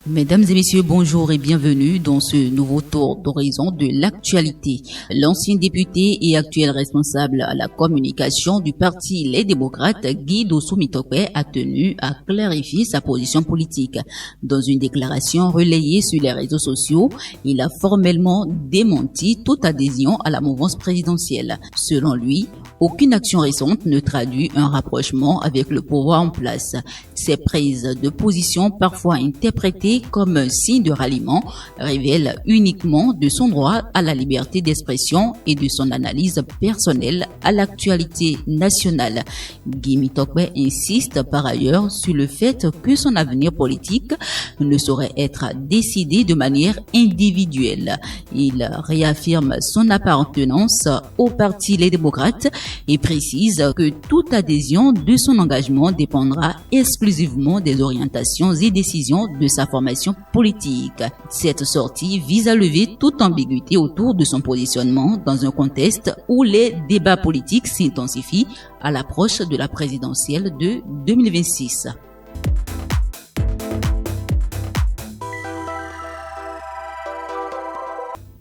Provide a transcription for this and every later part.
Mesdames et messieurs, bonjour et bienvenue dans ce nouveau tour d'horizon de l'actualité. L'ancien député et actuel responsable à la communication du parti Les Démocrates, Guy Dossou-Mitope, a tenu à clarifier sa position politique. Dans une déclaration relayée sur les réseaux sociaux, il a formellement démenti toute adhésion à la mouvance présidentielle. Selon lui, aucune action récente ne traduit un rapprochement avec le pouvoir en place. Ces prises de position, parfois interprétées comme un signe de ralliement, révèlent uniquement de son droit à la liberté d'expression et de son analyse personnelle à l'actualité nationale. Guy Mitope insiste par ailleurs sur le fait que son avenir politique ne saurait être décidé de manière individuelle. Il réaffirme son appartenance au parti Les Démocrates et précise que toute adhésion de son engagement dépendra exclusivement des orientations et décisions de sa formation politique. Cette sortie vise à lever toute ambiguïté autour de son positionnement dans un contexte où les débats politiques s'intensifient à l'approche de la présidentielle de 2026.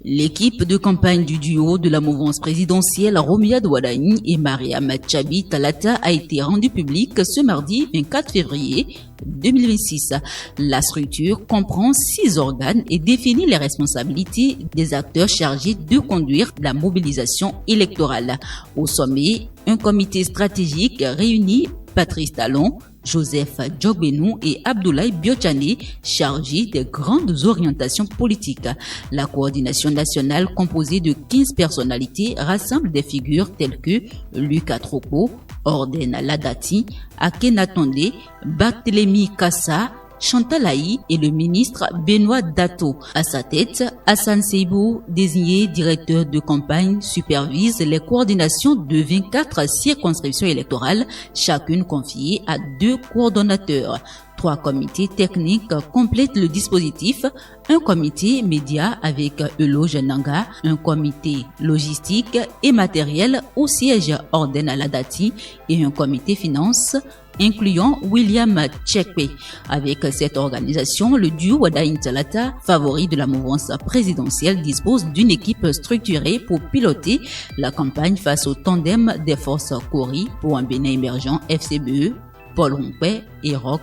L'équipe de campagne du duo de la mouvance présidentielle Romiad Wadani et Mariam Tchabi Talata a été rendue publique ce mardi 24 février 2026. La structure comprend 6 organes et définit les responsabilités des acteurs chargés de conduire la mobilisation électorale. Au sommet, un comité stratégique réunit Patrice Talon, Joseph Djogbenou et Abdoulaye Biotchane, chargés des grandes orientations politiques. La coordination nationale composée de 15 personnalités rassemble des figures telles que Lucas Troko, Orden Ladati, Akhenatonde, Barthélémy Kassa, Chantal Aï et le ministre Benoît Dato. À sa tête, Hassan Seibou, désigné directeur de campagne, supervise les coordinations de 24 circonscriptions électorales, chacune confiée à 2 coordonnateurs. 3 comités techniques complètent le dispositif, un comité média avec Eloge Nanga, un comité logistique et matériel au siège Orden Aladati et un comité finance incluant William Tchekpe. Avec cette organisation, le duo Wadaïn Talata, favori de la mouvance présidentielle, dispose d'une équipe structurée pour piloter la campagne face au tandem des forces Kori pour un Bénin émergent FCBE, Paul Rompé et Roch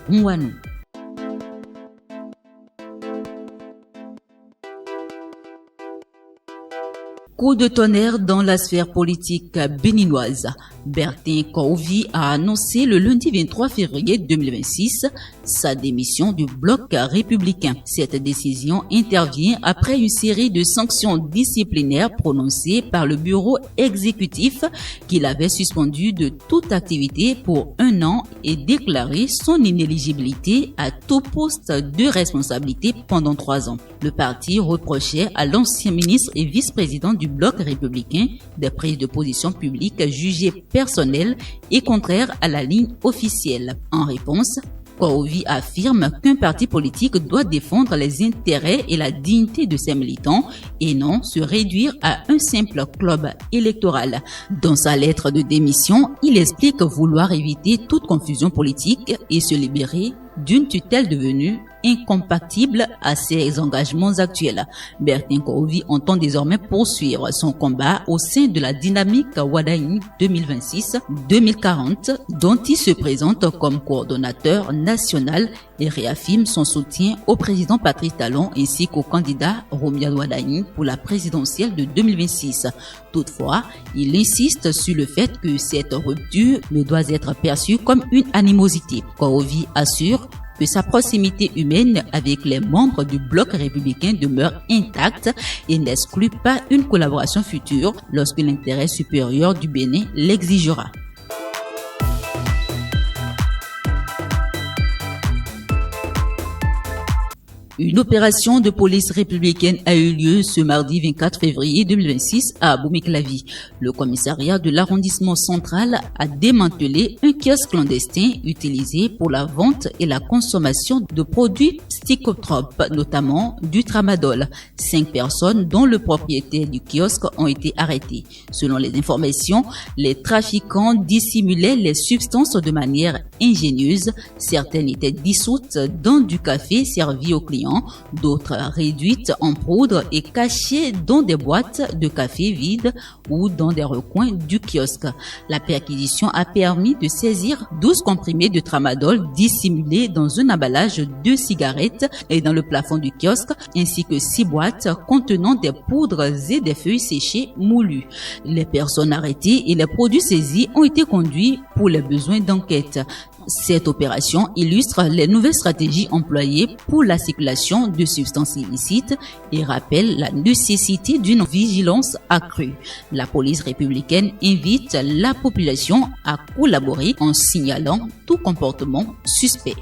Mouanou. Coup de tonnerre dans la sphère politique béninoise. Bertin Kouovi a annoncé le lundi 23 février 2026 sa démission du bloc républicain. Cette décision intervient après une série de sanctions disciplinaires prononcées par le bureau exécutif qui l'avait suspendu de toute activité pour 1 an et déclaré son inéligibilité à tout poste de responsabilité pendant 3 ans. Le parti reprochait à l'ancien ministre et vice-président du bloc républicain des prises de position publiques jugées personnelles et contraires à la ligne officielle. En réponse, Kouovi affirme qu'un parti politique doit défendre les intérêts et la dignité de ses militants et non se réduire à un simple club électoral. Dans sa lettre de démission, il explique vouloir éviter toute confusion politique et se libérer d'une tutelle devenue incompatible à ses engagements actuels. Bertin Kouovi entend désormais poursuivre son combat au sein de la dynamique Wadaïn 2026-2040 dont il se présente comme coordonnateur national et réaffirme son soutien au président Patrice Talon ainsi qu'au candidat Romiad Wadani pour la présidentielle de 2026. Toutefois, il insiste sur le fait que cette rupture ne doit être perçue comme une animosité. Kouovi assure que sa proximité humaine avec les membres du bloc républicain demeure intacte et n'exclut pas une collaboration future lorsque l'intérêt supérieur du Bénin l'exigera. Une opération de police républicaine a eu lieu ce mardi 24 février 2026 à Abomey-Clavy. Le commissariat de l'arrondissement central a démantelé un kiosque clandestin utilisé pour la vente et la consommation de produits psychotropes, notamment du tramadol. 5 personnes, dont le propriétaire du kiosque, ont été arrêtées. Selon les informations, les trafiquants dissimulaient les substances de manière ingénieuse. Certaines étaient dissoutes dans du café servi aux clients, d'autres réduites en poudre et cachées dans des boîtes de café vides ou dans des recoins du kiosque. La perquisition a permis de saisir 12 comprimés de tramadol dissimulés dans un emballage de cigarettes et dans le plafond du kiosque, ainsi que 6 boîtes contenant des poudres et des feuilles séchées moulues. Les personnes arrêtées et les produits saisis ont été conduits pour les besoins d'enquête. Cette opération illustre les nouvelles stratégies employées pour la circulation de substances illicites et rappelle la nécessité d'une vigilance accrue. La police républicaine invite la population à collaborer en signalant tout comportement suspect.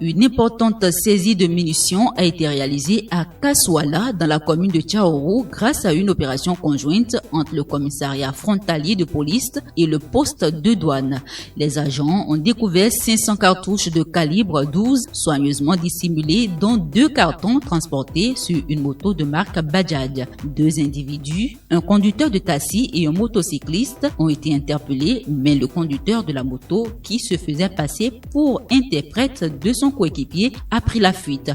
Une importante saisie de munitions a été réalisée à Kaswala, dans la commune de Tchaourou, grâce à une opération conjointe entre le commissariat frontalier de police et le poste de douane. Les agents ont découvert 500 cartouches de calibre 12 soigneusement dissimulées, dont 2 cartons transportés sur une moto de marque Bajaj. 2 individus, un conducteur de taxi et un motocycliste, ont été interpellés, mais le conducteur de la moto, qui se faisait passer pour interprète de son coéquipier, a pris la fuite.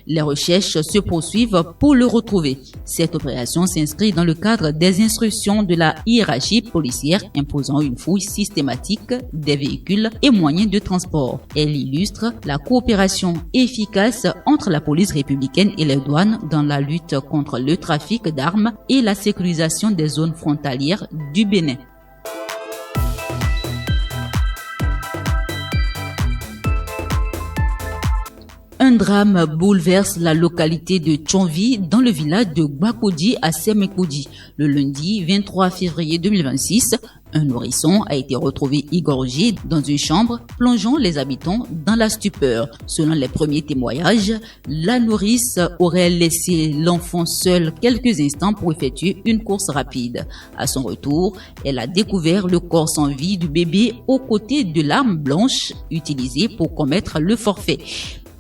Les recherches se poursuivent pour le retrouver. Cette opération s'inscrit dans le cadre des instructions de la hiérarchie policière imposant une fouille systématique des véhicules et moyens de transport. Elle illustre la coopération efficace entre la police républicaine et les douanes dans la lutte contre le trafic d'armes et la sécurisation des zones frontalières du Bénin. Un drame bouleverse la localité de Tchonvi dans le village de Gbakoudi à Semekoudi. Le lundi 23 février 2026, un nourrisson a été retrouvé égorgé dans une chambre, plongeant les habitants dans la stupeur. Selon les premiers témoignages, la nourrice aurait laissé l'enfant seul quelques instants pour effectuer une course rapide. À son retour, elle a découvert le corps sans vie du bébé aux côtés de l'arme blanche utilisée pour commettre le forfait.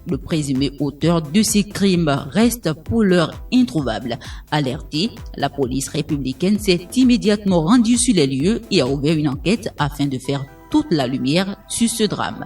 Le présumé auteur de ces crimes reste pour l'heure introuvable. Alertée, la police républicaine s'est immédiatement rendue sur les lieux et a ouvert une enquête afin de faire toute la lumière sur ce drame.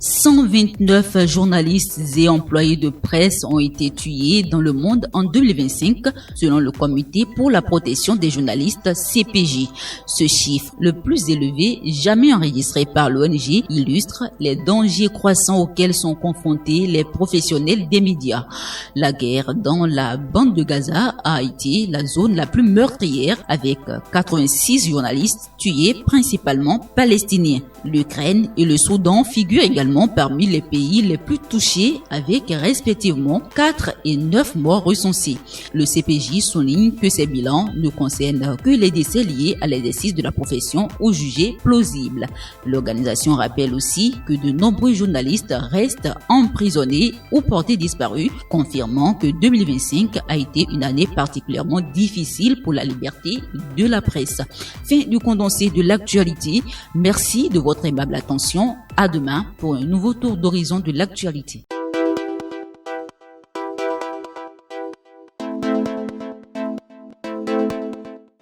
129 journalistes et employés de presse ont été tués dans le monde en 2025, selon le Comité pour la protection des journalistes CPJ. Ce chiffre, le plus élevé jamais enregistré par l'ONG, illustre les dangers croissants auxquels sont confrontés les professionnels des médias. La guerre dans la bande de Gaza a été la zone la plus meurtrière, avec 86 journalistes tués, principalement palestiniens. L'Ukraine et le Soudan figurent également parmi les pays les plus touchés, avec respectivement 4 et 9 morts recensés. Le CPJ souligne que ces bilans ne concernent que les décès liés à l'exercice de la profession ou jugés plausibles. L'organisation rappelle aussi que de nombreux journalistes restent emprisonnés ou portés disparus, confirmant que 2025 a été une année particulièrement difficile pour la liberté de la presse. Fin du condensé de l'actualité. Merci de votre aimable attention. À demain pour un nouveau tour d'horizon de l'actualité.